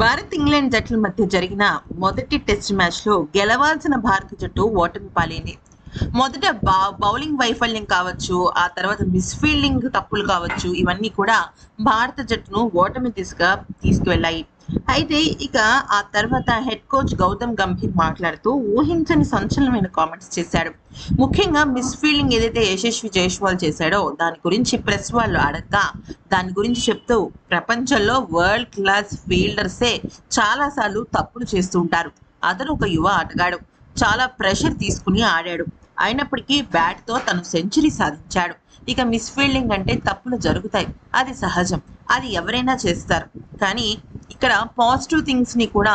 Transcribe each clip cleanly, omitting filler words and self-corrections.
Bharat England జట్ల మధ్య జరిగిన మొదటి టెస్ట్ మ్యాచ్లో గెలవాల్సిన భారత జట్టు ఓటమి పాలైంది. మొదట బౌలింగ్ వైఫల్యం కావచ్చు, ఆ తర్వాత మిస్ఫీల్డింగ్ తప్పులు కావచ్చు, ఇవన్నీ కూడా భారత జట్టును ఓటమి దిశగా తీసుకువెళ్ళాయి. అయితే ఇక ఆ తర్వాత హెడ్ కోచ్ గౌతమ్ గంభీర్ మాట్లాడుతూ ఊహించని సంచలనమైన కామెంట్స్ చేశాడు. ముఖ్యంగా మిస్ఫీల్డింగ్ ఏదైతే యశస్వి జైస్వాల్ చేశాడో దాని గురించి ప్రెస్ వాళ్ళు అడగ్గా దాని గురించి చెప్తూ ప్రపంచంలో వరల్డ్ క్లాస్ ఫీల్డర్సే చాలాసార్లు తప్పులు చేస్తూ ఉంటారు. అతను ఒక యువ ఆటగాడు, చాలా ప్రెషర్ తీసుకుని ఆడాడు. అయినప్పటికీ బ్యాట్తో తను సెంచరీ సాధించాడు. ఇక మిస్ఫీల్డింగ్ అంటే తప్పులు జరుగుతాయి, అది సహజం, అది ఎవరైనా చేస్తారు. కానీ ఇక్కడ పాజిటివ్ థింగ్స్ని కూడా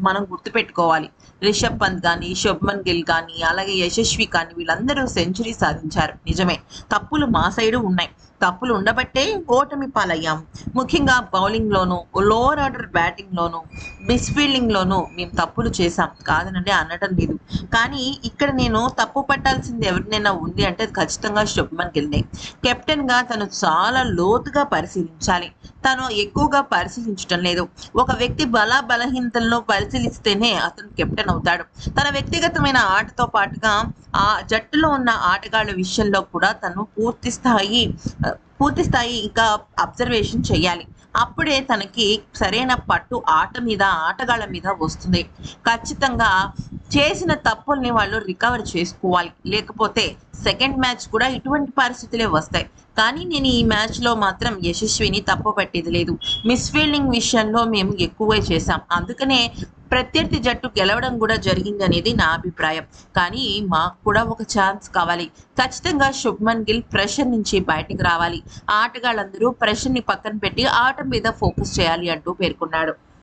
మనం గుర్తుపెట్టుకోవాలి. రిషబ్ పంత్ కానీ, శుభ్మన్ గిల్ కానీ, అలాగే యశస్వి కానీ వీళ్ళందరూ సెంచరీ సాధించారు. నిజమే, తప్పులు మా సైడు ఉన్నాయి. తప్పులు ఉండబట్టే ఓటమి పాలయ్యాము. ముఖ్యంగా బౌలింగ్లోను, లోవర్ ఆర్డర్ బ్యాటింగ్లోను, మిస్ఫీల్డింగ్లోను మేము తప్పులు చేశాం, కాదనంటే అనడం లేదు. కానీ ఇక్కడ నేను తప్పు పట్టాల్సింది ఎవరినైనా ఉంది అంటే అది ఖచ్చితంగా శుభ్మన్ గిల్నే. కెప్టెన్గా తను చాలా లోతుగా పరిశీలించాలి. తను ఎక్కువగా పరిశీలించడం లేదు. ఒక వ్యక్తి బలహీనతలను పరిశీలిస్తేనే అతను కెప్టెన్ అవుతాడు. తన వ్యక్తిగతమైన ఆటతో పాటుగా ఆ జట్టులో ఉన్న ఆటగాళ్ల విషయంలో కూడా తను పూర్తి స్థాయి ఇంకా అబ్జర్వేషన్ చేయాలి. అప్పుడే తనకి సరైన పట్టు ఆట మీద, ఆటగాళ్ల మీద వస్తుంది. ఖచ్చితంగా చేసిన తప్పుల్ని వాళ్ళు రికవర్ చేసుకోవాలి. లేకపోతే సెకండ్ మ్యాచ్ కూడా ఇటువంటి పరిస్థితులే వస్తాయి. కానీ నేను ఈ మ్యాచ్లో మాత్రం యశస్విని తప్పు పట్టేది లేదు. మిస్ఫీల్డింగ్ విషయంలో మేము ఎక్కువే చేశాం, అందుకనే ప్రత్యర్థి జట్టు గెలవడం కూడా జరిగింది అనేది నా అభిప్రాయం. కానీ మాకు కూడా ఒక ఛాన్స్ కావాలి. ఖచ్చితంగా శుభ్మన్ గిల్ ప్రెషర్ నుంచి బయటికి రావాలి. ఆటగాళ్ళందరూ ప్రెషర్ని పక్కన పెట్టి ఆట మీద ఫోకస్ చేయాలి అంటూ పేర్కొన్నాడు.